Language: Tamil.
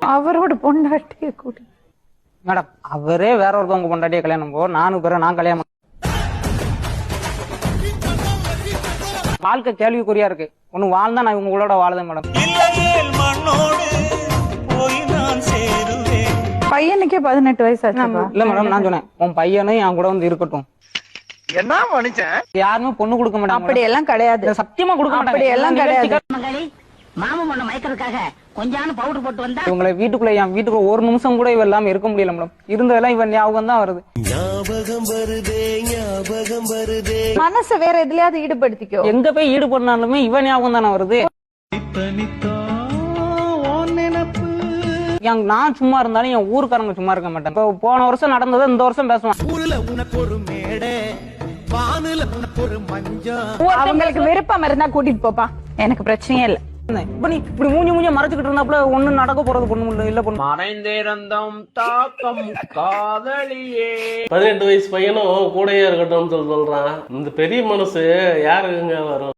அவரோட பொண்டாட்டிய கூட்டி மேடம் அவரே வேற ஒருத்தவங்க பொண்டாட்டியை கல்யாணம் போ நானும் பேர நான் கல்யாணம் வாழ்க்கை கேள்விக்குறியா இருக்கு ஒண்ணு வாழ்ந்தா நான் உங்களோட வாழுதேன் மேடம். பையனுக்கே 18 வயசு ஆச்சு. இல்ல மேடம் நான் சொன்னேன் உன் பையனும் என் கூட வந்து இருக்கட்டும். என்ன மனுஷன் யாருமே பொண்ணு கொடுக்க மாட்டாங்க. அப்படி எல்லாம் கிடையாது. சத்தியமா கொடுக்க மாட்டாங்க. அப்படி எல்லாம் கிடையாது. மாமன் பொண்ணு மயக்கிறதுக்காக கொஞ்சான பவுடர் போட்டு வந்தா இவங்களை வீட்டுக்குள்ள என் வீட்டுக்குள்ள ஒரு நிமிஷம் கூட இவ இல்லாம இருக்க முடியல மேடம். இருந்ததெல்லாம் இவன் ஞாபகம் தான் வருது. மனசை வேற எதுலயாவது ஈடுபடுத்திக்கோ. எங்க போய் ஈடுபடுனாலுமே இவன் ஞாபகம் தானே வருது. நான் சும்மா இருந்தாலும் என் ஊருக்காரங்க சும்மா இருக்க மாட்டேன். இப்போ போன வருஷம் நடந்ததை இந்த வருஷம் பேசுவான். அவங்களுக்கு விருப்பம் இருந்தா கூட்டிட்டு போப்பா, எனக்கு பிரச்சனையே இல்ல. இப்ப நீ இப்படி மூஞ்சி மறைச்சுக்கிட்டு இருந்தாப்புல ஒண்ணு நடக்க போறது பொண்ணு இல்ல பொண்ணு. மறைந்திருந்தோம் தாக்கம் காதலியே. 18 வயசு பையனும் கூடயே இருக்கட்டும்னு சொல்றான். இந்த பெரிய மனசு யாருக்குங்க வரும்?